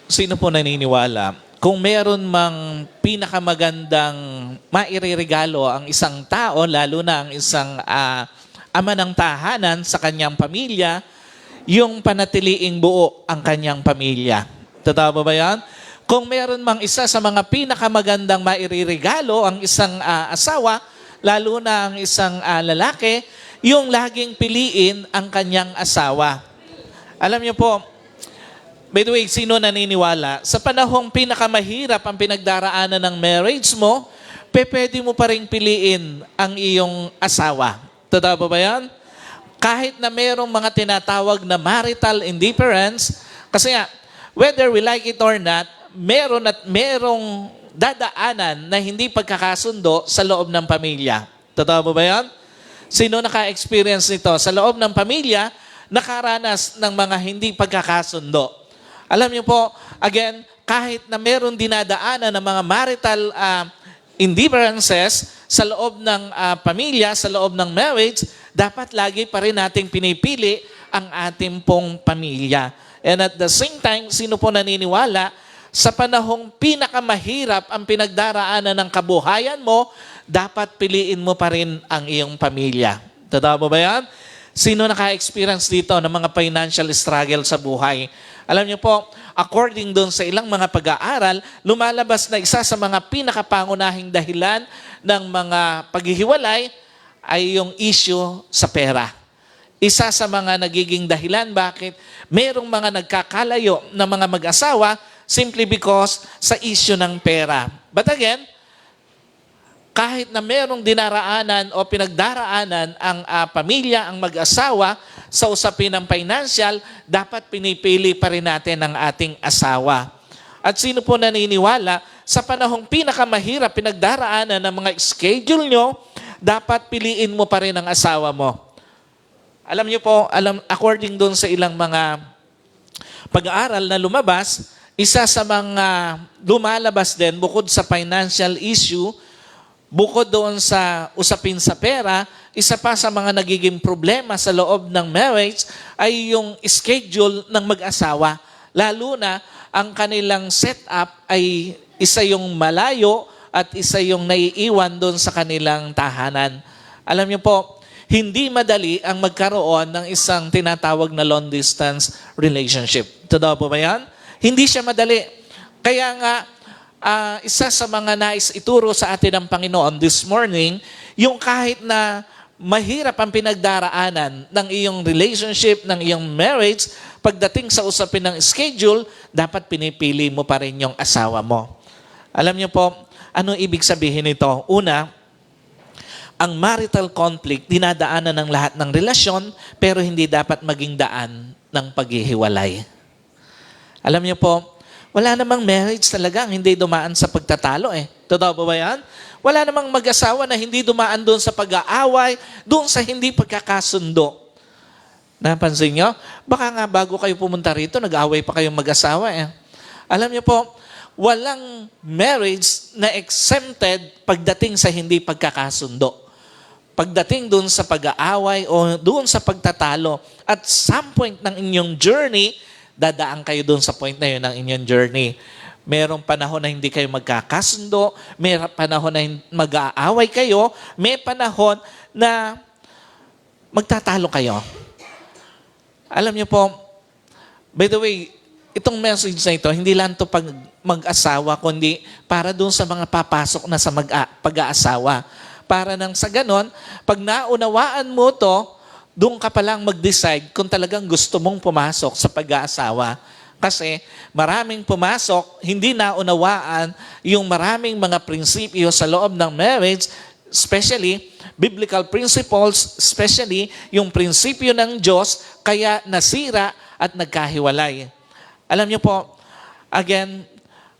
Sino po naniniwala? Kung meron mang pinakamagandang maireregalo ang isang tao, lalo na ang isang ama ng tahanan sa kanyang pamilya, yung panatiliing buo ang kanyang pamilya. Totoo ba yan? Kung meron mang isa sa mga pinakamagandang maireregalo ang isang asawa, lalo na ang isang lalaki, yung laging piliin ang kanyang asawa. Alam niyo po, by the way, sino naniniwala? Sa panahong pinakamahirap ang pinagdaraanan ng marriage mo, pwede mo pa rin piliin ang iyong asawa. Totoo ba yan? Kahit na merong mga tinatawag na marital indifference, kasi nga, whether we like it or not, meron at merong dadaanan na hindi pagkakasundo sa loob ng pamilya. Totoo ba yan? Sino naka-experience nito? Sa loob ng pamilya, nakaranas ng mga hindi pagkakasundo. Alam niyo po, again, kahit na meron dinadaanan ng mga marital indifferences sa loob ng pamilya, sa loob ng marriage, dapat lagi pa rin nating pinipili ang ating pong pamilya. And at the same time, sino po naniniwala, sa panahong pinakamahirap ang pinagdaraanan ng kabuhayan mo, dapat piliin mo pa rin ang iyong pamilya. Totoo ba yan? Sino naka-experience dito ng mga financial struggle sa buhay? Alam niyo po, according doon sa ilang mga pag-aaral, lumalabas na isa sa mga pinakapangunahing dahilan ng mga paghihiwalay ay yung issue sa pera. Isa sa mga nagiging dahilan bakit merong mga nagkakalayo na mga mag-asawa simply because sa issue ng pera. But again, kahit na merong dinaraanan o pinagdaraanan ang pamilya, ang mag-asawa sa usapin ng financial, dapat pinipili pa rin natin ang ating asawa. At sino po naniniwala, sa panahong pinakamahirap pinagdaraanan ng mga schedule nyo, dapat piliin mo pa rin ang asawa mo. Alam niyo po, according doon sa ilang mga pag-aaral na lumabas, isa sa mga lumalabas din bukod sa financial issue, bukod doon sa usapin sa pera, isa pa sa mga nagiging problema sa loob ng marriage ay yung schedule ng mag-asawa. Lalo na ang kanilang setup ay isa yung malayo at isa yung naiiwan doon sa kanilang tahanan. Alam niyo po, hindi madali ang magkaroon ng isang tinatawag na long distance relationship. Totoo po ba yan? Hindi siya madali. Kaya nga, isa sa mga nais ituro sa atin ng Panginoon this morning, yung kahit na mahirap ang pinagdaraanan ng iyong relationship, ng iyong marriage, pagdating sa usapin ng schedule, dapat pinipili mo pa rin yung asawa mo. Alam niyo po, ano ibig sabihin nito? Una, ang marital conflict, dinadaanan ng lahat ng relasyon, pero hindi dapat maging daan ng paghihiwalay. Alam niyo po, wala namang marriage talagang hindi dumaan sa pagtatalo eh. Totoo ba yan? Wala namang mag-asawa na hindi dumaan doon sa pag-aaway, doon sa hindi pagkakasundo. Napansin nyo? Baka nga bago kayo pumunta rito, nag-aaway pa kayong mag-asawa eh. Alam niyo po, walang marriage na exempted pagdating sa hindi pagkakasundo. Pagdating doon sa pag-aaway o doon sa pagtatalo, at some point ng inyong journey, dadaan kayo doon sa point na yun ng inyong journey. Merong panahon na hindi kayo magkakasundo, may panahon na mag-aaway kayo, may panahon na magtatalo kayo. Alam niyo po, by the way, itong message na ito, hindi lang ito pag mag-asawa, kundi para doon sa mga papasok na sa pag-aasawa. Para nang sa ganon, pag naunawaan mo to, doon ka palang mag-decide kung talagang gusto mong pumasok sa pag-aasawa. Kasi maraming pumasok, hindi naunawaan yung maraming mga prinsipyo sa loob ng marriage, especially biblical principles, especially yung prinsipyo ng Diyos, kaya nasira at nagkahiwalay. Alam niyo po, again,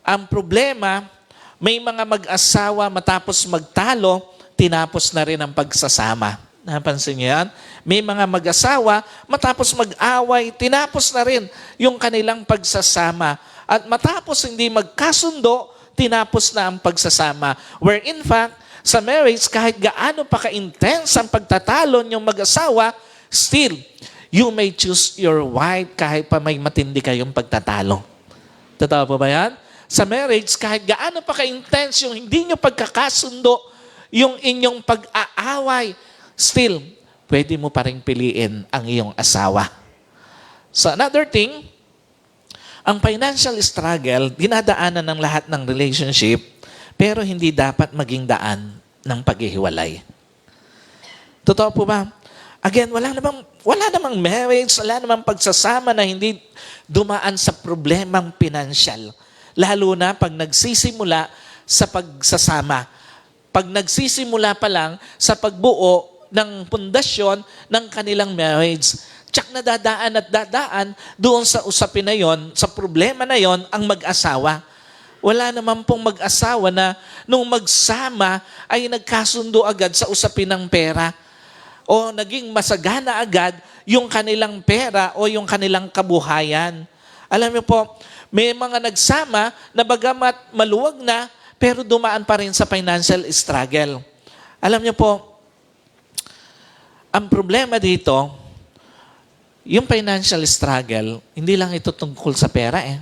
ang problema, may mga mag-asawa matapos magtalo, tinapos na rin ang pagsasama. Napansin niyo yan? May mga mag-asawa, matapos mag-away, tinapos na rin yung kanilang pagsasama. At matapos hindi magkasundo, tinapos na ang pagsasama. Where in fact, sa marriage, kahit gaano pa ka-intense ang pagtatalo niyong mag-asawa, still, you may choose your wife kahit pa may matindi kayong pagtatalo. Totoo po ba yan? Sa marriage, kahit gaano pa ka-intense yung hindi nyo pagkakasundo, yung inyong pag-aaway, still, pwede mo pa rin piliin ang iyong asawa. So another thing, ang financial struggle, dinadaanan ng lahat ng relationship, pero hindi dapat maging daan ng paghihiwalay. Totoo po ba? Again, wala namang marriage, wala namang pagsasama na hindi dumaan sa problemang pinansyal. Lalo na pag nagsisimula sa pagsasama. Pag nagsisimula pa lang sa pagbuo ng pundasyon ng kanilang marriage. Tsak na dadaan doon sa usapin na yon, sa problema na yon, ang mag-asawa. Wala naman pong mag-asawa na nung magsama ay nagkasundo agad sa usapin ng pera. O naging masagana agad yung kanilang pera o yung kanilang kabuhayan. Alam niyo po, may mga nagsama na bagamat maluwag na, pero dumaan pa rin sa financial struggle. Alam niyo po, ang problema dito, yung financial struggle, hindi lang ito tungkol sa pera eh.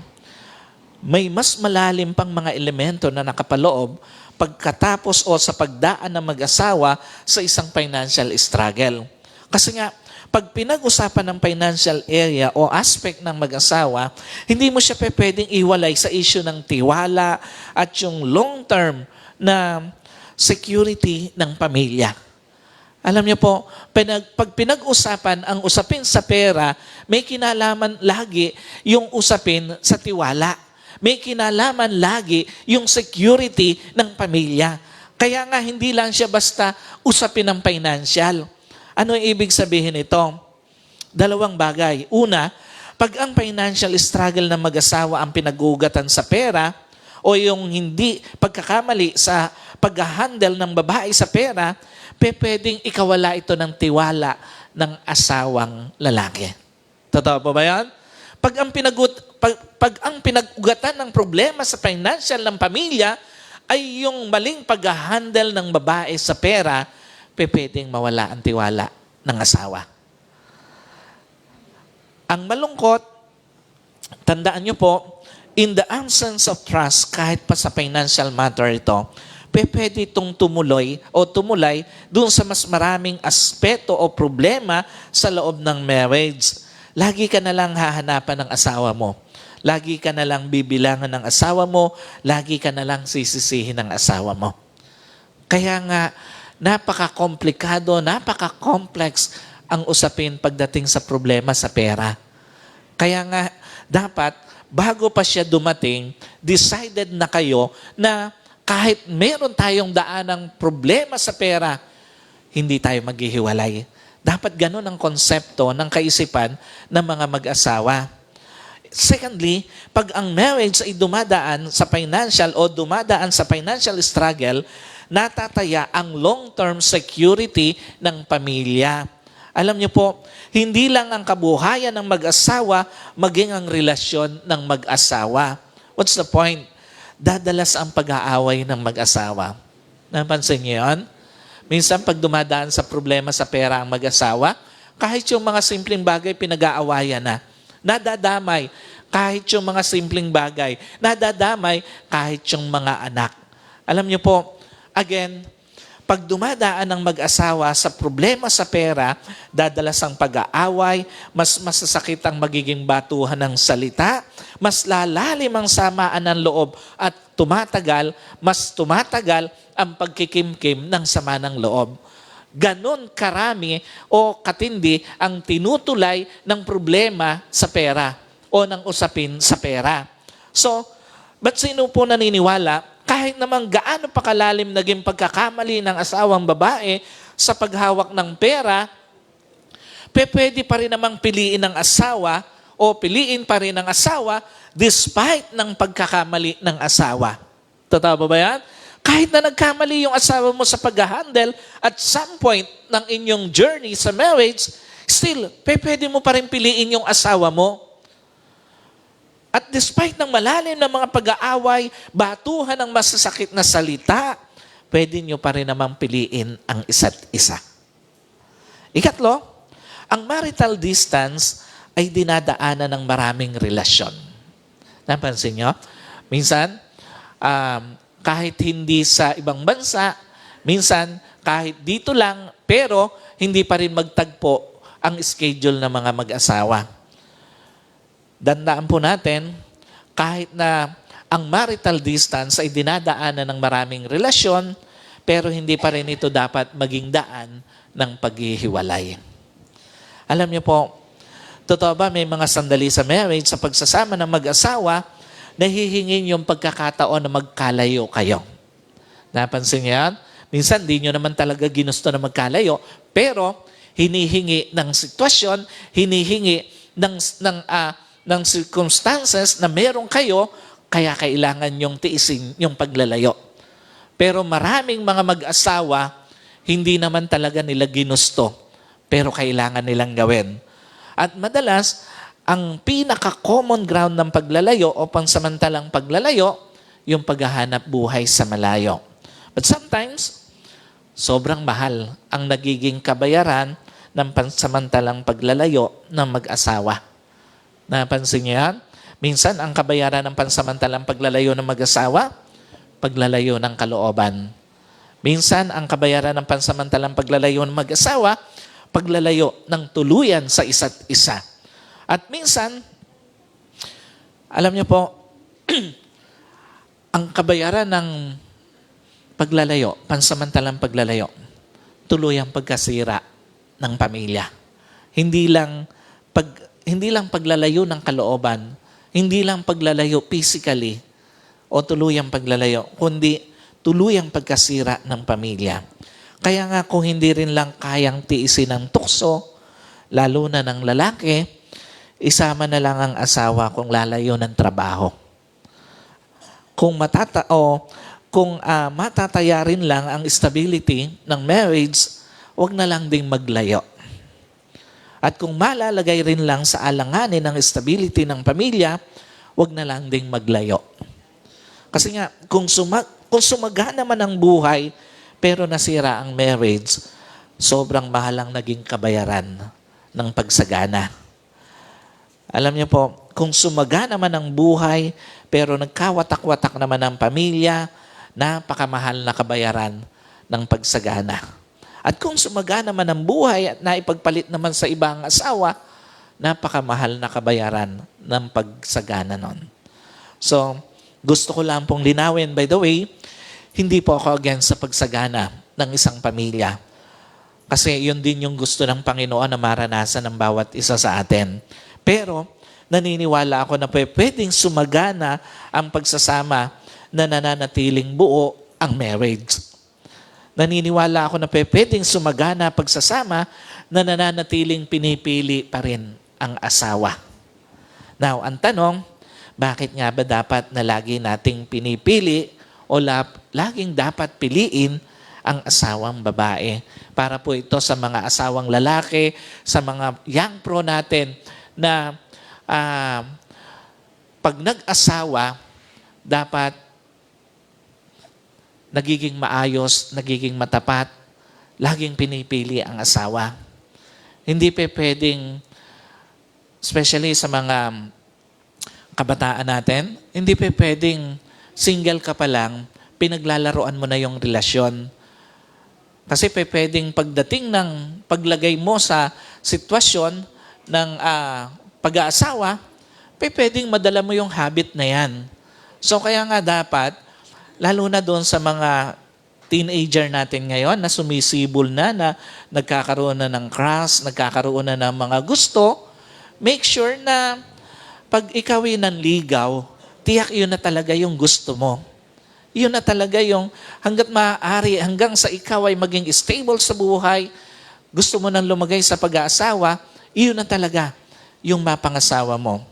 May mas malalim pang mga elemento na nakapaloob pagkatapos o sa pagdaan ng mag-asawa sa isang financial struggle. Kasi nga, pag pinag-usapan ng financial area o aspect ng mag-asawa, hindi mo siya pwedeng iwalay sa issue ng tiwala at yung long-term na security ng pamilya. Alam niyo po, pag pinag-usapan ang usapin sa pera, may kinalaman lagi yung usapin sa tiwala. May kinalaman lagi yung security ng pamilya. Kaya nga hindi lang siya basta usapin ng financial. Ano ang ibig sabihin nito? Dalawang bagay. Una, pag ang financial struggle ng mag-asawa ang pinag-ugatan sa pera o yung hindi pagkakamali sa pag-handle ng babae sa pera, pwedeng ikawala ito ng tiwala ng asawang lalaki. Totoo po ba yan? Pag ang pinag-ugatan ng problema sa financial ng pamilya ay yung maling pag-handle ng babae sa pera, pwedeng mawala ang tiwala ng asawa. Ang malungkot, tandaan nyo po, in the absence of trust, kahit pa sa financial matter ito, pwede itong tumulay dun sa mas maraming aspeto o problema sa loob ng marriage. Lagi ka na lang hahanapan ng asawa mo. Lagi ka na lang bibilangan ng asawa mo. Lagi ka na lang sisisihin ng asawa mo. Kaya nga, napaka-komplikado, napaka-complex ang usapin pagdating sa problema sa pera. Kaya nga, dapat, bago pa siya dumating, decided na kayo na kahit meron tayong daan ng problema sa pera, hindi tayo maghihiwalay. Dapat ganun ang konsepto ng kaisipan ng mga mag-asawa. Secondly, pag ang marriage ay dumadaan sa financial struggle, natataya ang long-term security ng pamilya. Alam niyo po, hindi lang ang kabuhayan ng mag-asawa, maging ang relasyon ng mag-asawa. What's the point? Dadalas ang pag-aaway ng mag-asawa. Napansin niyo yan? Minsan pag dumadaan sa problema sa pera ang mag-asawa, kahit yung mga simpleng bagay pinag-aawayan na. Nadadamay kahit yung mga simpleng bagay. Nadadamay kahit yung mga anak. Alam niyo po, again, pag dumadaan ng mag-asawa sa problema sa pera, dadalas ang pag-aaway, mas masasakit ang magiging batuhan ng salita, mas lalalim ang samaan ng loob at mas tumatagal ang pagkikimkim ng sama ng loob. Ganon karami o katindi ang tinutulay ng problema sa pera o ng usapin sa pera. So, ba't sino po naniniwala, kahit naman gaano pa kalalim naging pagkakamali ng asawang babae sa paghawak ng pera, pwede pa rin namang piliin ng asawa o piliin pa rin ng asawa despite ng pagkakamali ng asawa. Totoo ba yan? Kahit na nagkamali yung asawa mo sa pag-handle, at some point ng inyong journey sa marriage, still, pwede mo pa rin piliin yung asawa mo. At despite ng malalim ng mga pag-aaway, batuhan ng masasakit na salita, pwede nyo pa rin namang piliin ang isa't isa. Ikatlo, ang marital distance ay dinadaanan ng maraming relasyon. Napansin nyo? Minsan, kahit hindi sa ibang bansa, minsan kahit dito lang, pero hindi pa rin magtagpo ang schedule ng mga mag-asawa. Dandaan po natin, kahit na ang marital distance ay dinadaanan ng maraming relasyon, pero hindi pa rin ito dapat maging daan ng paghihiwalay. Alam niyo po, totoo ba may mga sandali sa marriage, sa pagsasama ng mag-asawa, nahihingin yung pagkakataon na magkalayo kayo. Napansin niyo yan? Minsan, di nyo naman talaga ginusto na magkalayo, pero hinihingi ng sitwasyon, hinihingi ng circumstances na meron kayo, kaya kailangan yung tiisin yung paglalayo. Pero maraming mga mag-asawa, hindi naman talaga nila ginusto, pero kailangan nilang gawin. At madalas, ang pinaka-common ground ng paglalayo o pansamantalang paglalayo, yung paghahanap buhay sa malayo. But sometimes, sobrang mahal ang nagiging kabayaran ng pansamantalang paglalayo ng mag-asawa. Napansin niyo yan? Minsan, ang kabayaran ng pansamantalang paglalayo ng mag-asawa, paglalayo ng kalooban. Minsan, ang kabayaran ng pansamantalang paglalayo ng mag-asawa, paglalayo ng tuluyan sa isa't isa. At minsan, alam niyo po, ang kabayaran ng paglalayo, pansamantalang paglalayo, tuluyang pagkasira ng pamilya. Hindi lang paglalayo ng kalooban, hindi lang paglalayo physically o tuluyang paglalayo, kundi tuluyang pagkasira ng pamilya. Kaya nga kung hindi rin lang kayang tiisin ng tukso, lalo na ng lalaki, isama na lang ang asawa kung lalayo ng trabaho. Kung matataya rin lang ang stability ng marriage, wag na lang ding maglayo. At kung malalagay rin lang sa alanganin ng stability ng pamilya, wag na lang ding maglayo. Kasi nga, kung sumaga naman ang buhay, pero nasira ang marriage, sobrang mahal ang naging kabayaran ng pagsagana. Alam niyo po, kung sumaga naman ang buhay, pero nagkawatak-watak naman ang pamilya, napakamahal na kabayaran ng pagsagana. At kung sumaga naman ang buhay at naipagpalit naman sa ibang asawa, napakamahal na kabayaran ng pagsagana nun. So, gusto ko lang pong linawin, by the way, hindi po ako against sa pagsagana ng isang pamilya. Kasi yun din yung gusto ng Panginoon na maranasan ng bawat isa sa atin. Pero, naniniwala ako na pwedeng sumagana ang pagsasama na nananatiling buo ang marriage. Naniniwala ako na pwedeng sumagana pagsasama na nananatiling pinipili pa rin ang asawa. Now, ang tanong, bakit nga ba dapat na lagi nating pinipili o laging dapat piliin ang asawang babae? Para po ito sa mga asawang lalaki, sa mga young pro natin na pag nag-asawa, dapat nagiging maayos, nagiging matapat, laging pinipili ang asawa. Hindi pwedeng, especially sa mga kabataan natin, hindi pwedeng single ka pa lang, pinaglalaroan mo na yung relasyon. Kasi pwedeng pagdating ng paglagay mo sa sitwasyon ng pag-aasawa, pwedeng madala mo yung habit na yan. So kaya nga dapat, lalo na doon sa mga teenager natin ngayon na sumisibol na nagkakaroon na ng crush, nagkakaroon na ng mga gusto, make sure na pag ikaw ay nanligaw, tiyak yun na talaga yung gusto mo. Yun na talaga yung hanggat maaari, hanggang sa ikaw ay maging stable sa buhay, gusto mo nang lumagay sa pag-aasawa, yun na talaga yung mapangasawa mo.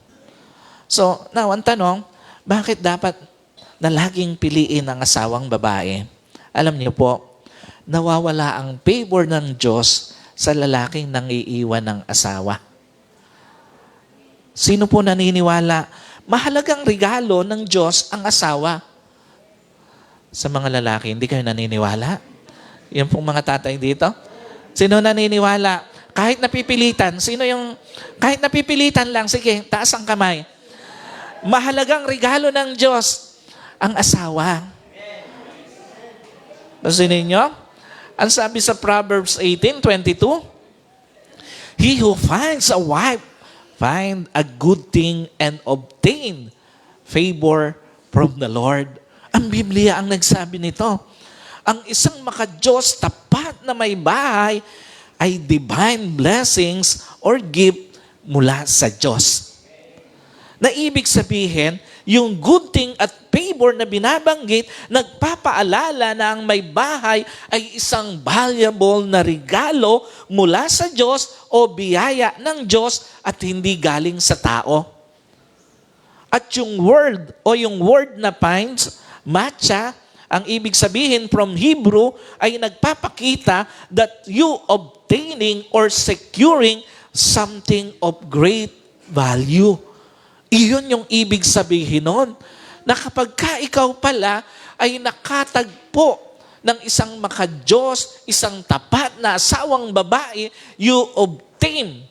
So, now, ang tanong, bakit dapat na laging piliin ang asawang babae? Alam niyo po, nawawala ang favor ng Diyos sa lalaking nangiiwan ng asawa. Sino po naniniwala? Mahalagang regalo ng Diyos ang asawa. Sa mga lalaki, hindi kayo naniniwala? Yung pong mga tatay dito? Sino naniniwala? Kahit napipilitan, kahit napipilitan lang, sige, taas ang kamay. Mahalagang regalo ng Diyos ang asawa. Basta ninyo? Ang sabi sa Proverbs 18:22, he who finds a wife find a good thing and obtain favor from the Lord. Ang Biblia ang nagsabi nito. Ang isang makadiyos tapat na may bahay ay divine blessings or gift mula sa Diyos. Na ibig sabihin, yung good thing at favor na binabanggit, nagpapaalala na ang may bahay ay isang valuable na regalo mula sa Diyos o biyaya ng Diyos at hindi galing sa tao. At yung word na finds, matcha, ang ibig sabihin from Hebrew ay nagpapakita that you obtaining or securing something of great value. Iyon yung ibig sabihin nun. Na kapag ka ikaw pala ay nakatagpo ng isang makadiyos, isang tapat na asawang babae, you obtain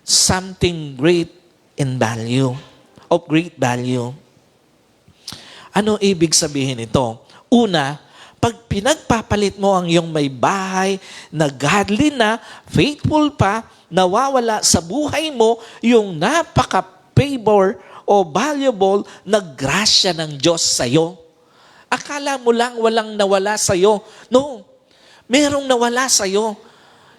something great in value, of great value. Ano ibig sabihin ito? Una, pag pinagpapalit mo ang iyong may bahay na godly na, faithful pa, nawawala sa buhay mo yung napaka-favor o valuable na grasya ng Diyos sa iyo. Akala mo lang walang nawala sa iyo. No, merong nawala sa iyo.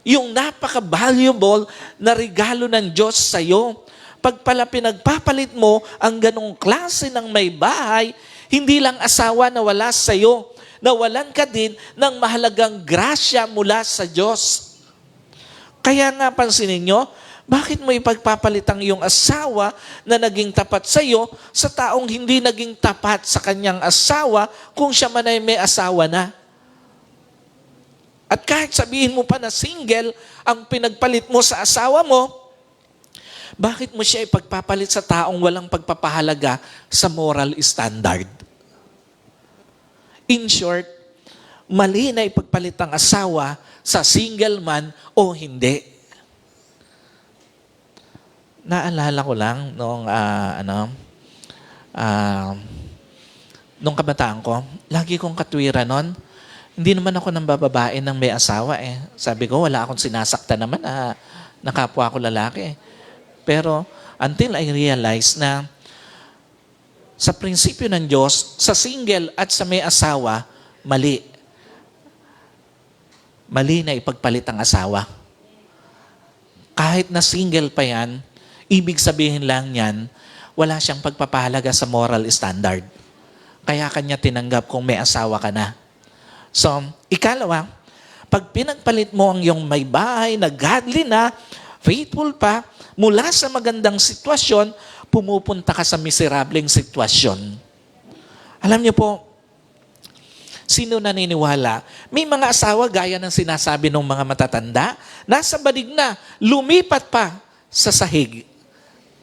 Yung napaka-valuable na regalo ng Diyos sa iyo. Pag pala pinagpapalit mo ang ganong klase ng may bahay, hindi lang asawa na wala sa iyo, nawalan ka din ng mahalagang grasya mula sa Diyos. Kaya nga pansinin nyo, bakit mo ipagpapalit ang iyong asawa na naging tapat sa iyo sa taong hindi naging tapat sa kanyang asawa kung siya man ay may asawa na? At kahit sabihin mo pa na single ang pinagpalit mo sa asawa mo, bakit mo siya ipagpapalit sa taong walang pagpapahalaga sa moral standard? In short, mali na ipagpalit ang asawa sa single man o hindi. Naalala ko lang nung kabataan ko, lagi kong katwiran nun, hindi naman ako nang bababae ng may asawa eh. Sabi ko, wala akong sinasakta naman na kapwa ko lalaki. Pero until I realized na sa prinsipyo ng Diyos, sa single at sa may asawa, mali. Mali na ipagpalit ang asawa. Kahit na single pa yan, ibig sabihin lang yan, wala siyang pagpapahalaga sa moral standard. Kaya kanya tinanggap kung may asawa ka na. So, ikalawa, pag pinagpalit mo ang iyong may bahay na godly na, faithful pa, mula sa magandang sitwasyon, pumupunta ka sa miserableng sitwasyon. Alam niyo po, sino naniniwala? May mga asawa gaya ng sinasabi ng mga matatanda, nasa badig na, lumipat pa sa sahig.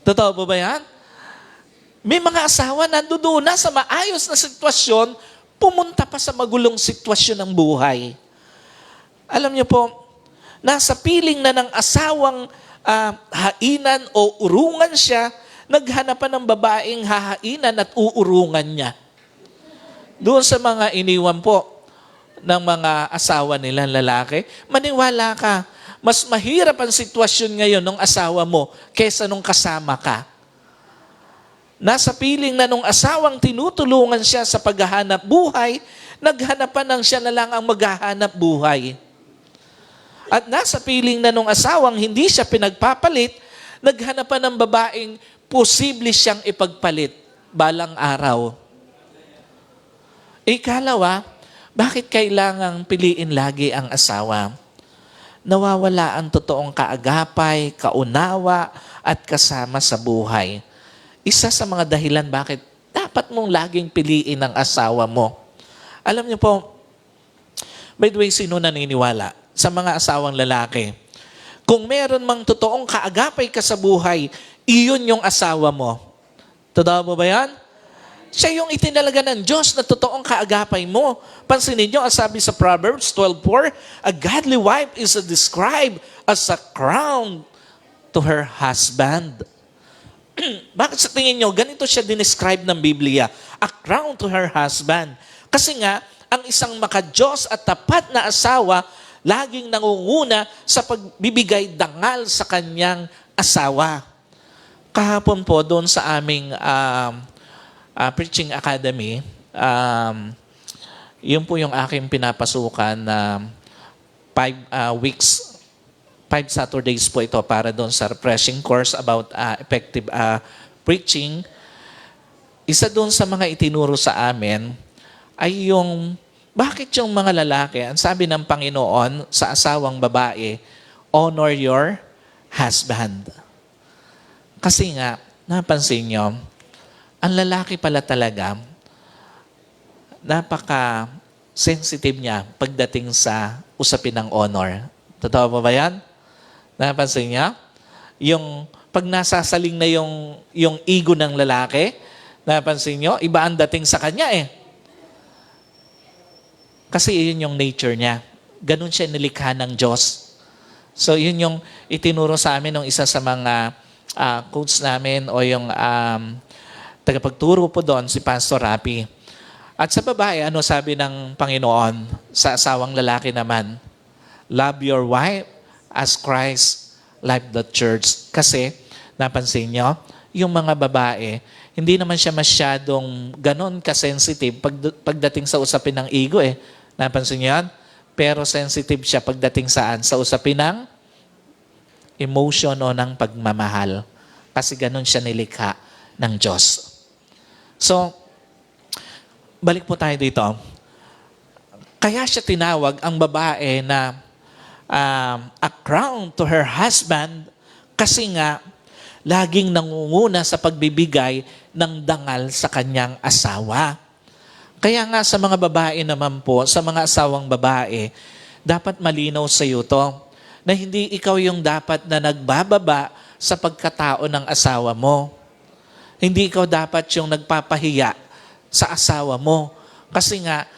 Totoo ba yan? May mga asawa nandoon na sa maayos na sitwasyon, pumunta pa sa magulong sitwasyon ng buhay. Alam niyo po, nasa piling na ng asawang hainan o urungan siya, naghanapan ng babaeng hahainan at uurungan niya. Doon sa mga iniwan po ng mga asawa nilang lalaki, maniwala ka, mas mahirap ang sitwasyon ngayon ng asawa mo kesa nung kasama ka. Nasa piling na nung asawang tinutulungan siya sa paghahanap buhay, naghanapan ng siya na lang ang maghahanap buhay. At nasa piling na nung asawang hindi siya pinagpapalit, naghanapan ng babaeng posible siyang ipagpalit balang araw. Ikalawa, bakit kailangang piliin lagi ang asawa? Nawawala ang totoong kaagapay, kaunawa, at kasama sa buhay. Isa sa mga dahilan bakit dapat mong laging piliin ang asawa mo. Alam niyo po, by the way, sino naniniwala sa mga asawang lalaki? Kung meron mang totoong kaagapay ka sa buhay, iyon yung asawa mo. Totoo mo ba yan? Siya yung itinalaga ng Diyos na totoong kaagapay mo. Pansinin nyo, ang sabi sa Proverbs 12:4, a godly wife is described as a crown to her husband. Bakit sa tingin nyo, ganito siya dinescribe ng Biblia? A crown to her husband. Kasi nga, ang isang makadiyos at tapat na asawa, laging nangunguna sa pagbibigay dangal sa kanyang asawa. Kahapon po, doon sa aming preaching academy, yun po yung aking pinapasukan na 5 weeks, 5 Saturdays po ito para doon sa refreshing course about effective preaching. Isa doon sa mga itinuro sa amin ay yung bakit yung mga lalaki, ang sabi ng Panginoon sa asawang babae, honor your husband. Kasi nga, napansin nyo, ang lalaki pala talaga, napaka-sensitive niya pagdating sa usapin ng honor. Totoo ba yan? Napansin niya? Yung pag nasasaling na yung ego ng lalaki, napansin nyo, iba ang dating sa kanya eh. Kasi yun yung nature niya. Ganun siya nilikha ng Diyos. So yun yung itinuro sa amin ng isa sa mga coach namin o yung tagapagturo po doon, si Pastor Rapi. At sa babae, ano sabi ng Panginoon sa asawang lalaki naman? Love your wife as Christ loved the church. Kasi, napansin nyo, yung mga babae, hindi naman siya masyadong ganon ka-sensitive pagdating sa usapin ng ego eh. Napansin nyo yan? Pero sensitive siya pagdating saan? Sa usapin ng emotion o ng pagmamahal. Kasi ganon siya nilikha ng Diyos. So, balik po tayo dito. Kaya siya tinawag ang babae na a crown to her husband kasi nga laging nangunguna sa pagbibigay ng dangal sa kanyang asawa. Kaya nga sa mga babae naman po, sa mga asawang babae, dapat malinaw sa iyo to na hindi ikaw yung dapat na nagbababa sa pagkatao ng asawa mo. Hindi ikaw dapat yung nagpapahiya sa asawa mo. Kasi nga,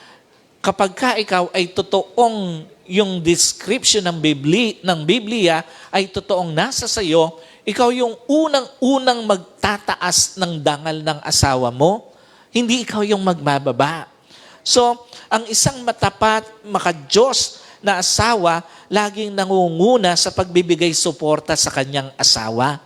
kapag ka ikaw ay totoong yung description ng Biblia ay totoong nasa sayo, ikaw yung unang-unang magtataas ng dangal ng asawa mo. Hindi ikaw yung magbababa. So, ang isang matapat, makadiyos na asawa, laging nangunguna sa pagbibigay suporta sa kanyang asawa.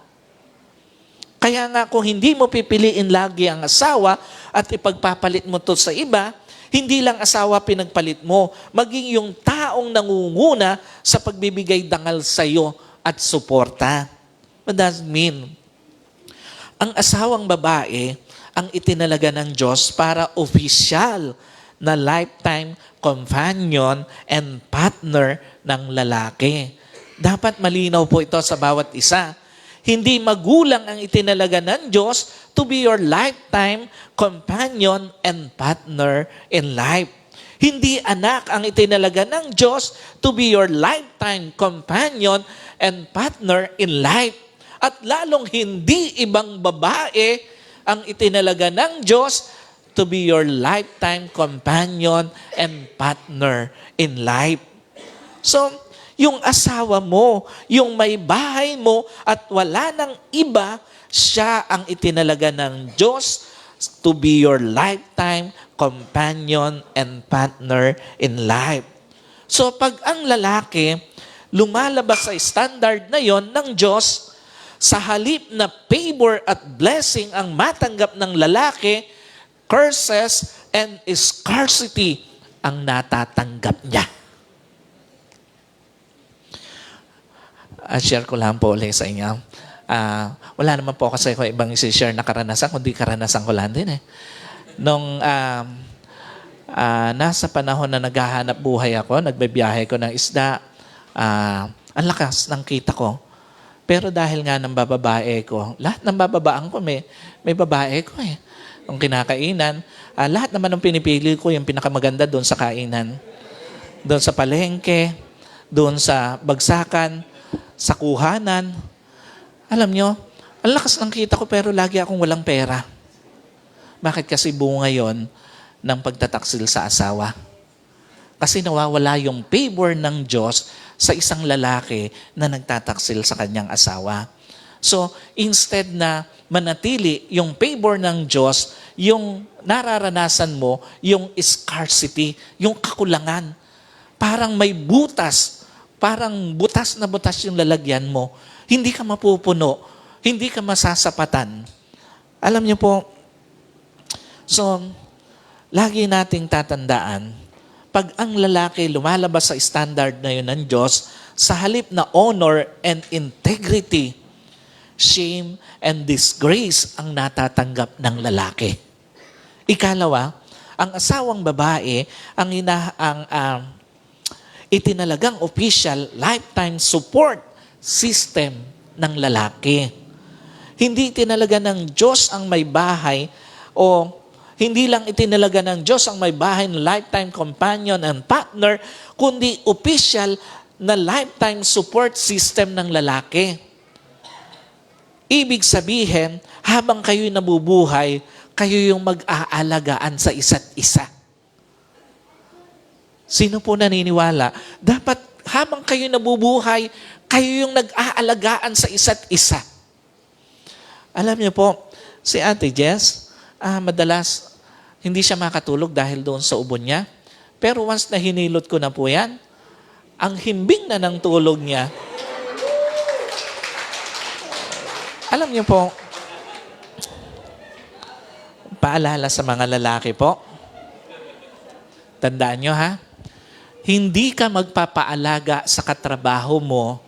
Kaya nga kung hindi mo pipiliin lagi ang asawa at ipagpapalit mo to sa iba, hindi lang asawa pinagpalit mo, maging yung taong nangunguna sa pagbibigay dangal sa iyo at suporta. What does it mean? Ang asawang babae, ang itinalaga ng Diyos para opisyal na lifetime companion and partner ng lalaki. Dapat malinaw po ito sa bawat isa. Hindi magulang ang itinalaga ng Diyos to be your lifetime companion and partner in life. Hindi anak ang itinalaga ng Diyos to be your lifetime companion and partner in life. At lalong hindi ibang babae ang itinalaga ng Diyos to be your lifetime companion and partner in life. So, yung asawa mo, yung may bahay mo, at wala nang iba, siya ang itinalaga ng Diyos to be your lifetime companion and partner in life. So, pag ang lalaki lumalabas sa standard na yon ng Diyos, sa halip na favor at blessing ang matanggap ng lalaki, curses and scarcity ang natatanggap niya. Share ko lang po ulit sa inyo. Wala naman po kasi ako ibang isi-share na karanasan, kundi karanasan ko lang din eh. Nung nasa panahon na naghahanap buhay ako, nagbibiyahe ko ng isda, ang lakas ng kita ko. Pero dahil nga ng bababae ko, lahat ng bababaan ko may babae ko eh. Ang kinakainan, lahat naman ng pinipili ko yung pinakamaganda doon sa kainan. Doon sa palengke, doon sa bagsakan, sa kuhanan. Alam nyo, ang lakas ng kita ko pero lagi akong walang pera. Bakit? Kasi bunga yon ng pagtataksil sa asawa. Kasi nawawala yung favor ng Diyos sa isang lalaki na nagtataksil sa kanyang asawa. So, instead na manatili yung favor ng Diyos, yung nararanasan mo, yung scarcity, yung kakulangan. Parang may butas, parang butas na butas yung lalagyan mo. Hindi ka mapupuno, hindi ka masasapatan. Alam niyo po, so, lagi nating tatandaan, pag ang lalaki lumalabas sa standard na yun ng Diyos, sa halip na honor and integrity, shame and disgrace ang natatanggap ng lalaki. Ikalawa, ang asawang babae ang itinalagang official lifetime support system ng lalaki. Hindi itinalaga ng Diyos ang may bahay o hindi lang itinalaga ng Diyos ang may bahay na lifetime companion and partner, kundi official na lifetime support system ng lalaki. Ibig sabihin, habang kayo'y nabubuhay, kayo yung mag-aalagaan sa isa't isa. Sino po naniniwala? Dapat habang kayo nabubuhay, kayo yung nag-aalagaan sa isa't isa. Alam niyo po, si Ate Jess, madalas hindi siya makatulog dahil doon sa ubon niya. Pero once na hinilot ko na po yan, ang himbing na ng tulog niya, alam niyo po, paalala sa mga lalaki po, tandaan niyo ha, hindi ka magpapaalaga sa katrabaho mo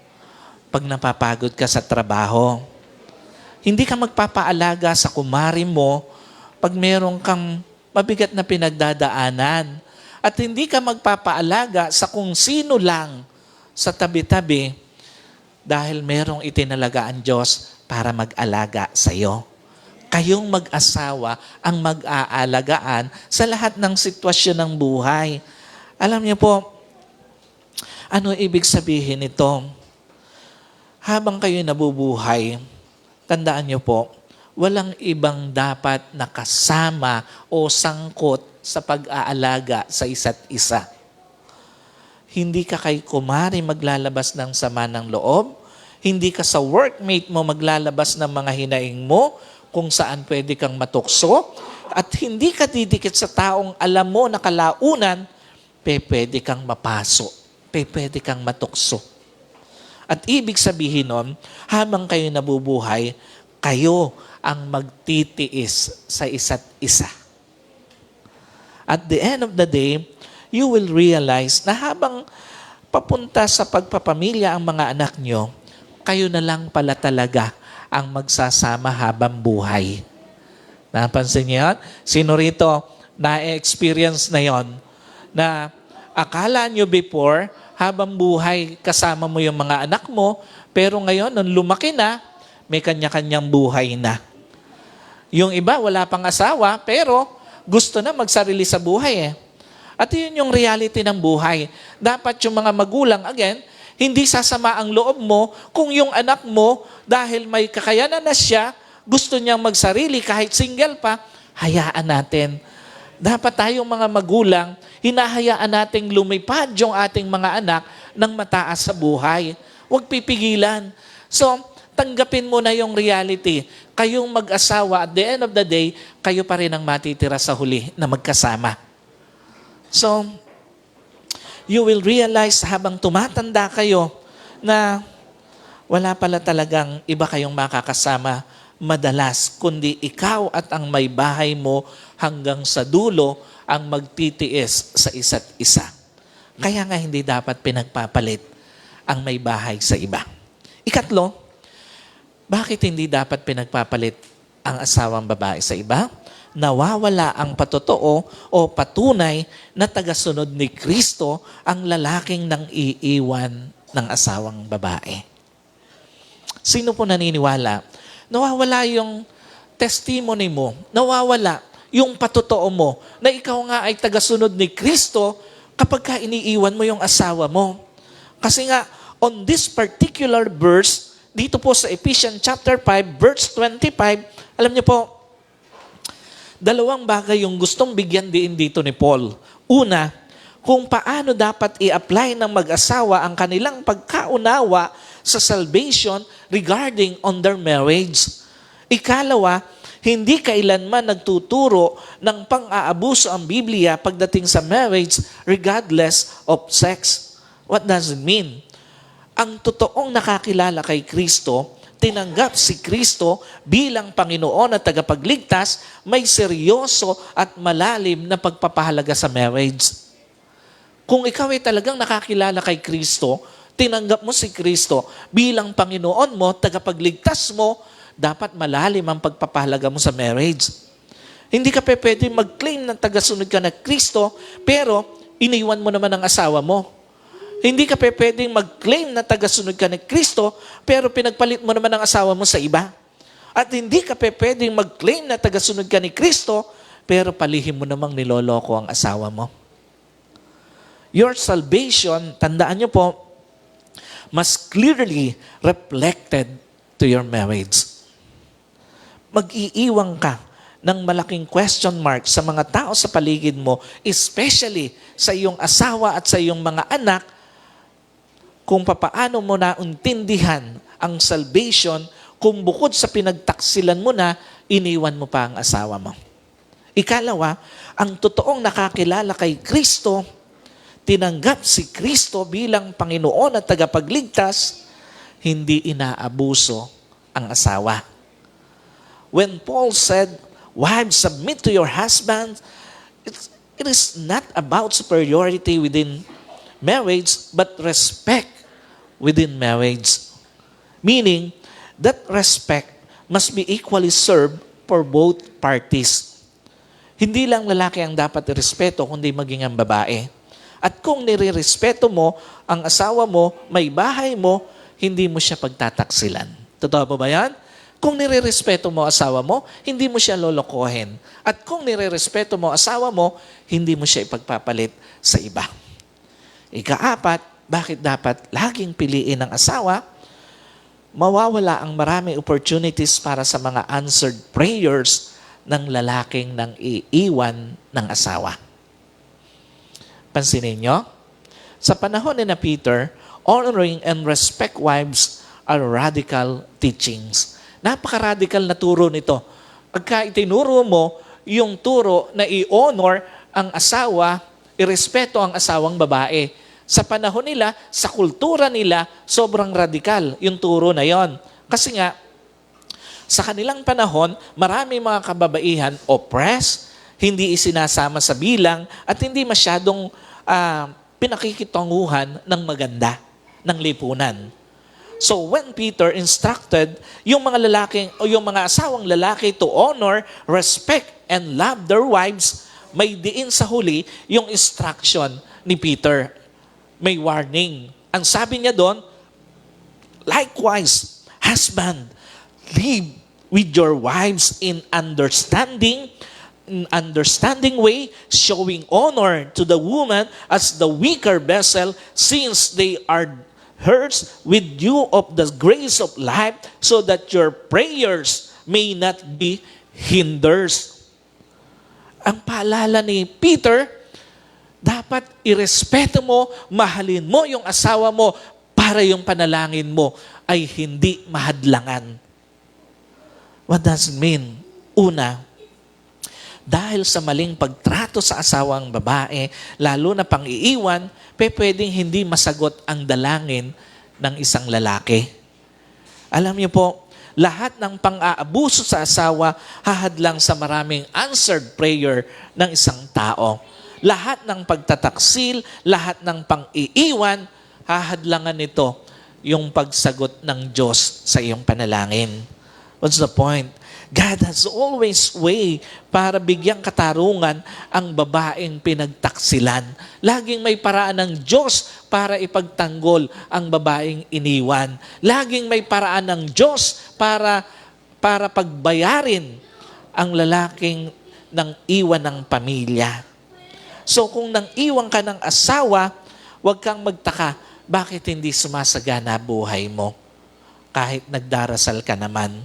pag napapagod ka sa trabaho. Hindi ka magpapaalaga sa kumari mo pag meron kang mabigat na pinagdadaanan. At hindi ka magpapaalaga sa kung sino lang sa tabi-tabi dahil merong itinalaga ang Diyos para mag-alaga sa iyo. Kayong mag-asawa ang mag-aalagaan sa lahat ng sitwasyon ng buhay. Alam niyo po, ano ibig sabihin nito? Habang kayo nabubuhay, tandaan niyo po, walang ibang dapat nakasama o sangkot sa pag-aalaga sa isa't isa. Hindi ka kay kumari maglalabas ng sama ng loob, hindi ka sa workmate mo maglalabas ng mga hinaing mo kung saan pwede kang matukso, at hindi ka didikit sa taong alam mo na kalaunan, pwede kang mapaso, pwede kang matukso. At ibig sabihin nun, habang kayo nabubuhay, kayo ang magtitiis sa isa't isa. At the end of the day, you will realize na habang papunta sa pagpapamilya ang mga anak nyo, kayo na lang pala talaga ang magsasama habang buhay. Napansin niyo yun? Sino rito na-experience na yon? Na akala nyo before, habang buhay, kasama mo yung mga anak mo, pero ngayon, nung lumaki na, may kanya-kanyang buhay na. Yung iba, wala pang asawa, pero gusto na magsarili sa buhay eh. At yun yung reality ng buhay. Dapat yung mga magulang, again, hindi sasama ang loob mo kung yung anak mo, dahil may kakayanan na siya, gusto niyang magsarili kahit single pa, hayaan natin. Dapat tayong mga magulang, hinahayaan nating lumipad yung ating mga anak ng mataas sa buhay. Huwag pipigilan. So, tanggapin mo na yung reality. Kayong mag-asawa, at the end of the day, kayo pa rin ang matitira sa huli na magkasama. So, you will realize habang tumatanda kayo na wala pala talagang iba kayong makakasama madalas, kundi ikaw at ang may bahay mo hanggang sa dulo ang magtitiis sa isa't isa. Kaya nga hindi dapat pinagpapalit ang may bahay sa iba. Ikatlo, bakit hindi dapat pinagpapalit ang asawang babae sa iba? Nawawala ang patotoo o patunay na tagasunod ni Kristo ang lalaking nang iiwan ng asawang babae. Sino po naniniwala? Nawawala yung testimony mo, nawawala yung patotoo mo na ikaw nga ay tagasunod ni Kristo kapag ka iniiwan mo yung asawa mo. Kasi nga, on this particular verse, dito po sa Ephesians chapter 5, verse 25, alam niyo po, dalawang bagay yung gustong bigyan din dito ni Paul. Una, kung paano dapat i-apply ng mag-asawa ang kanilang pagkaunawa sa salvation regarding on their marriage. Ikalawa, hindi kailanman nagtuturo ng pang-aabuso ang Biblia pagdating sa marriage regardless of sex. What does it mean? Ang totoong nakakilala kay Kristo, tinanggap si Kristo bilang Panginoon at tagapagligtas, may seryoso at malalim na pagpapahalaga sa marriage. Kung ikaw ay talagang nakakilala kay Kristo, tinanggap mo si Kristo bilang Panginoon mo, tagapagligtas mo, dapat malalim ang pagpapahalaga mo sa marriage. Hindi ka pwede mag-claim ng tagasunod ka na Kristo, pero iniwan mo naman ang asawa mo. Hindi ka pwedeng mag-claim na tagasunod ka ni Kristo, pero pinagpalit mo naman ang asawa mo sa iba. At hindi ka pwedeng mag-claim na tagasunod ka ni Kristo, pero palihim mo namang niloloko ang asawa mo. Your salvation, tandaan niyo po, must clearly reflected to your marriage. Mag-iiwang ka ng malaking question mark sa mga tao sa paligid mo, especially sa iyong asawa at sa iyong mga anak, kung papaano mo nauntindihan ang salvation kung bukod sa pinagtaksilan mo na, iniwan mo pa ang asawa mo. Ikalawa, ang totoong nakakilala kay Kristo, tinanggap si Kristo bilang Panginoon at tagapagligtas, hindi inaabuso ang asawa. When Paul said, "Wives, submit to your husbands," it is not about superiority within marriage, but respect within marriage. Meaning, that respect must be equally served for both parties. Hindi lang lalaki ang dapat irespeto, kundi maging ang babae. At kung nire-respeto mo ang asawa mo, may bahay mo, hindi mo siya pagtataksilan. Totoo ba ba yan? Kung nire-respeto mo asawa mo, hindi mo siya lolokohin. At kung nire-respeto mo asawa mo, hindi mo siya ipagpapalit sa iba. Ikaapat, bakit dapat laging piliin ang asawa? Mawawala ang maraming opportunities para sa mga answered prayers ng lalaking nang iiwan ng asawa. Pansinin nyo? Sa panahon ni na Peter, honoring and respect wives are radical teachings. Napaka-radical na turo nito. Pagka itinuro mo yung turo na i-honor ang asawa, irespeto ang asawang babae. Sa panahon nila, sa kultura nila, sobrang radikal yung turo na yon. Kasi nga, sa kanilang panahon, marami mga kababaihan oppressed, hindi isinasama sa bilang, at hindi masyadong pinakikitunguhan ng maganda, ng lipunan. So when Peter instructed yung mga lalaking o yung mga asawang lalaki to honor, respect, and love their wives, may diin sa huli yung instruction ni Peter. May warning. Ang sabi niya doon, likewise, husband, live with your wives in understanding way, showing honor to the woman as the weaker vessel, since they are hers with you of the grace of life, so that your prayers may not be hindered. Ang paalala ni Peter, dapat irespeto mo, mahalin mo yung asawa mo para yung panalangin mo ay hindi mahadlangan. What does it mean? Una, dahil sa maling pagtrato sa asawang babae, lalo na pang-iiwan, pwedeng hindi masagot ang dalangin ng isang lalaki. Alam niyo po, lahat ng pang-aabuso sa asawa hahadlang sa maraming answered prayer ng isang tao. Lahat ng pagtataksil, lahat ng pang-iiwan, hahadlangan nito yung pagsagot ng Diyos sa iyong panalangin. What's the point? God has always way para bigyang katarungan ang babaeng pinagtaksilan. Laging may paraan ng Diyos para ipagtanggol ang babaeng iniwan. Laging may paraan ng Diyos para pagbayarin ang lalaking nang iwan ng pamilya. So kung nang iwan ka ng asawa, huwag kang magtaka, bakit hindi sumasagana buhay mo? Kahit nagdarasal ka naman.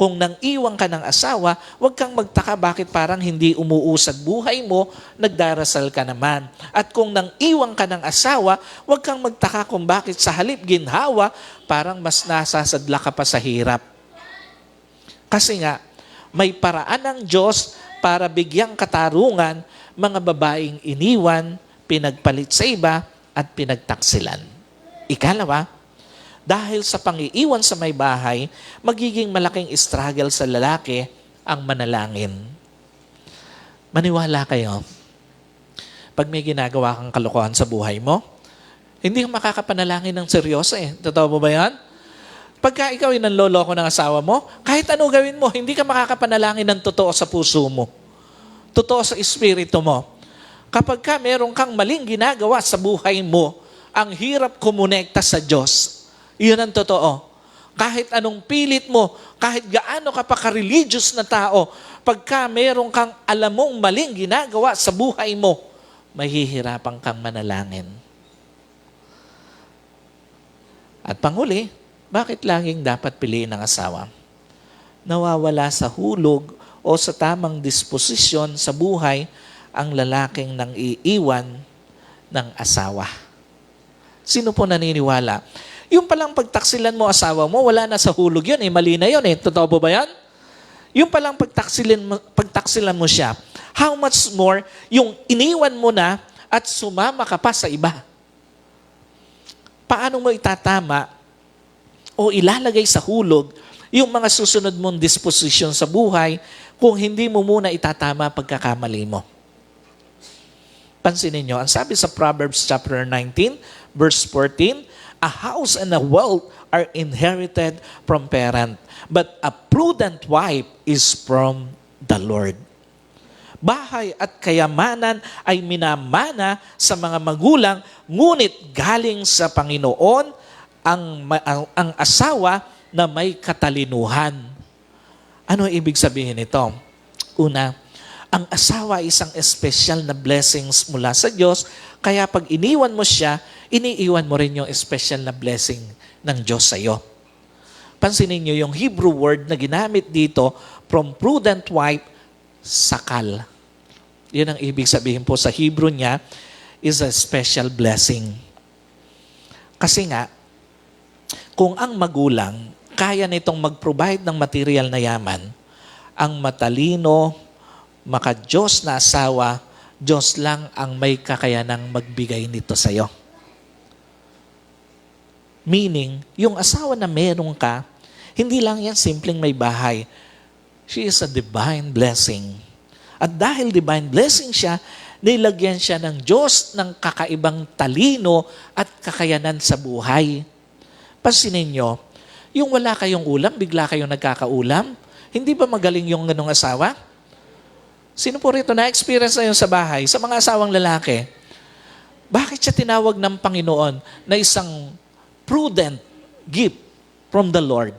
Kung nang iwan ka ng asawa, huwag kang magtaka bakit parang hindi umuusad buhay mo, nagdarasal ka naman. At kung nang iwan ka ng asawa, huwag kang magtaka kung bakit sa halip ginhawa, parang mas nasasadla ka pa sa hirap. Kasi nga, may paraan ng Diyos para bigyang katarungan mga babaeng iniwan, pinagpalit sa iba, at pinagtaksilan. Ikalawa, dahil sa pangiiwan sa may bahay, magiging malaking struggle sa lalaki ang manalangin. Maniwala kayo, pag may ginagawa kang kalokohan sa buhay mo, hindi ka makakapanalangin ng seryoso eh. Totoo mo ba yan? Pagka ikaw ay nanloloko ng asawa mo, kahit ano gawin mo, hindi ka makakapanalangin ng totoo sa puso mo. Totoo sa espiritu mo. Kapag ka meron kang maling ginagawa sa buhay mo, ang hirap kumonekta sa Diyos. Iyon ang totoo. Kahit anong pilit mo, kahit gaano ka pa ka-religious na tao, pagka meron kang alam mong maling ginagawa sa buhay mo, mahihirapan kang manalangin. At panghuli, bakit laging dapat piliin ng asawa? Nawawala sa hulog o sa tamang disposisyon sa buhay ang lalaking nang iiwan ng asawa. Sino po naniniwala? Yung palang pagtaksilan mo asawa mo, wala na sa hulog yun eh. Mali na yun eh. Totoo po ba yan? Yung palang pagtaksilan mo siya, how much more yung iniwan mo na at sumama ka pa sa iba? Paano mo itatama o ilalagay sa hulog yung mga susunod mong disposition sa buhay kung hindi mo muna itatama pagkakamali mo? Pansinin nyo, ang sabi sa Proverbs chapter 19, verse 14, a house and a wealth are inherited from parent, but a prudent wife is from the Lord. Bahay at kayamanan ay minamana sa mga magulang, ngunit galing sa Panginoon ang asawa na may katalinuhan. Ano ibig sabihin nito? Una, ang asawa ay isang espesyal na blessings mula sa Diyos, kaya pag iniwan mo siya, iniiwan mo rin yung special na blessing ng Diyos sa iyo. Pansinin niyo yung Hebrew word na ginamit dito, from prudent wife, sakal. Yun ang ibig sabihin po sa Hebrew niya, is a special blessing. Kasi nga, kung ang magulang kaya nitong mag-provide ng material na yaman, ang matalino, maka-Diyos na asawa, Diyos lang ang may kakayanang magbigay nito sa iyo. Meaning, yung asawa na meron ka, hindi lang yan simpleng may bahay. She is a divine blessing. At dahil divine blessing siya, nilagyan siya ng Diyos ng kakaibang talino at kakayanan sa buhay. Pansinin nyo, yung wala kayong ulam, bigla kayong nagkakaulam, hindi ba magaling yung ganong asawa? Sino po rito na-experience na yun sa bahay, sa mga asawang lalaki? Bakit siya tinawag ng Panginoon na isang prudent gift from the Lord?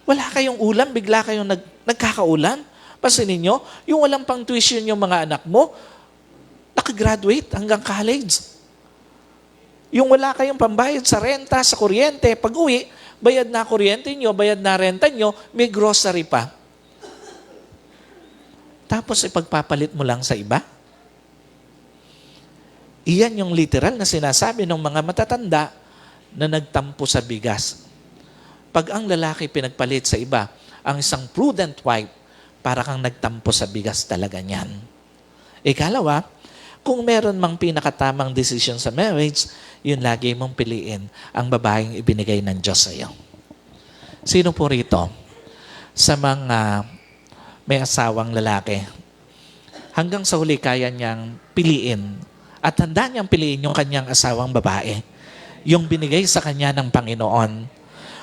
Wala kayong ulam, bigla kayong nagkakaulan? Pansinin nyo, yung walang pang tuition yung mga anak mo, nakagraduate hanggang college. Yung wala kayong pambayad sa renta, sa kuryente, pag uwi, bayad na kuryente nyo, bayad na renta nyo, may grocery pa. Tapos ipagpapalit mo lang sa iba? Iyan yung literal na sinasabi ng mga matatanda na nagtampo sa bigas. Pag ang lalaki pinagpalit sa iba, ang isang prudent wife, para kang nagtampo sa bigas talaga niyan. Ikalawa, kung meron mang pinakatamang decision sa marriage, yun lagi mong piliin ang babaeng ibinigay ng Diyos sa iyo. Sino po rito? Sa mga may asawang lalaki, hanggang sa huli kaya niyang piliin at handa niyang piliin yung kanyang asawang babae, yung binigay sa kanya ng Panginoon.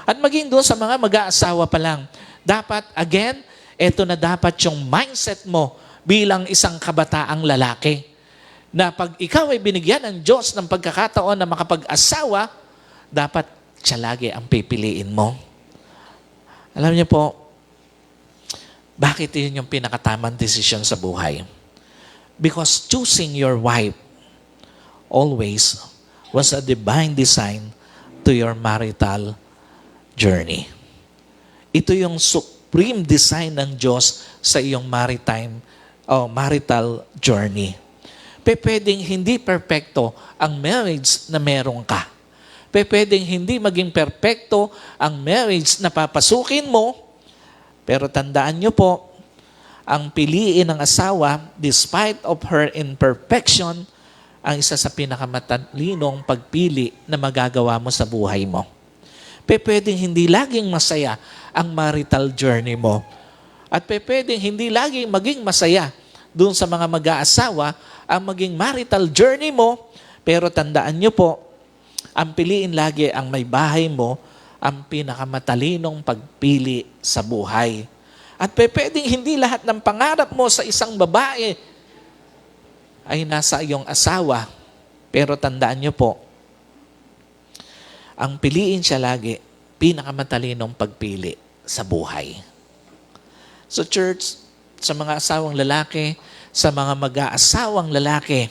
At maging doon sa mga mag-aasawa pa lang, dapat, again, eto na dapat yung mindset mo bilang isang kabataang lalaki, na pag ikaw ay binigyan ng Diyos ng pagkakataon na makapag-asawa, dapat siya lagi ang pipiliin mo. Alam niyo po, bakit yun yung pinakatamang desisyon sa buhay? Because choosing your wife always was a divine design to your marital journey. Ito yung supreme design ng Diyos sa iyong marital journey. Pwedeng hindi perpekto ang marriage na meron ka. Pwedeng hindi maging perpekto ang marriage na papasukin mo, pero tandaan nyo po, ang piliin ng asawa, despite of her imperfection, ang isa sa pinakamatalinong pagpili na magagawa mo sa buhay mo. Pwedeng hindi laging masaya ang marital journey mo. At pwedeng hindi laging maging masaya doon sa mga mag-aasawa ang maging marital journey mo, pero tandaan nyo po, ang piliin lagi ang may bahay mo, ang pinakamatalinong pagpili sa buhay. At pwedeng hindi lahat ng pangarap mo sa isang babae ay nasa iyong asawa. Pero tandaan niyo po, ang piliin siya lagi, pinakamatalinong pagpili sa buhay. So church, sa mga asawang lalaki, sa mga mag-aasawang lalaki,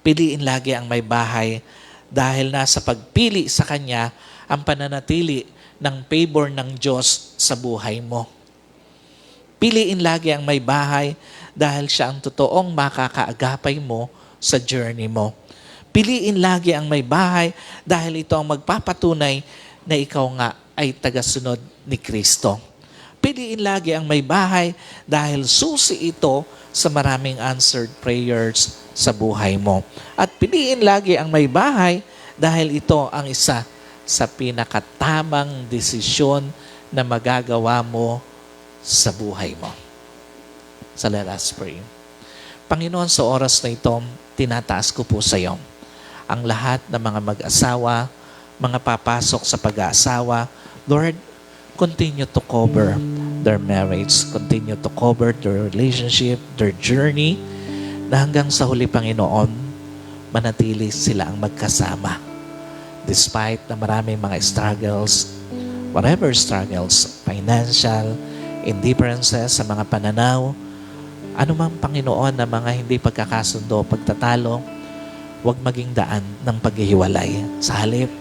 piliin lagi ang may bahay dahil nasa pagpili sa kanya ang pananatili ng favor ng Diyos sa buhay mo. Piliin lagi ang may bahay dahil siya ang totoong makakaagapay mo sa journey mo. Piliin lagi ang may bahay dahil ito ang magpapatunay na ikaw nga ay tagasunod ni Kristo. Piliin lagi ang may bahay dahil susi ito sa maraming answered prayers sa buhay mo. At piliin lagi ang may bahay dahil ito ang isa sa pinakatamang desisyon na magagawa mo sa buhay mo. So let us pray. Panginoon, sa oras na ito, tinataas ko po sa iyo ang lahat ng mga mag-asawa, mga papasok sa pag-aasawa. Lord, continue to cover their marriage, continue to cover their relationship, their journey, na hanggang sa huli, Panginoon, manatili sila ang magkasama. Despite na maraming mga struggles, whatever struggles, financial, indifferences sa mga pananaw, anumang Panginoon na mga hindi pagkakasundo, pagtatalo, huwag maging daan ng paghihiwalay. Sa halip,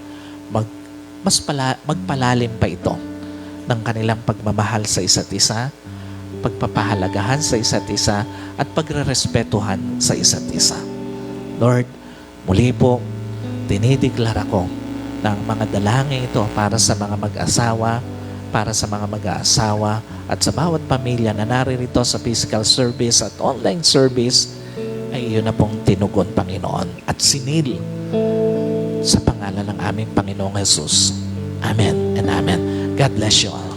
magpalalim pa ito ng kanilang pagmamahal sa isa't isa, pagpapahalagahan sa isa't isa, at pagrerespetuhan sa isa't isa. Lord, muli po, dinideklara ko na ang mga dalangin ito para sa mga mag-asawa, para sa mga mag-aasawa, at sa bawat pamilya na naririto sa physical service at online service, ay iyon na pong tinugon, Panginoon, at sinil sa pangalan ng aming Panginoong Jesus. Amen and amen. God bless you all.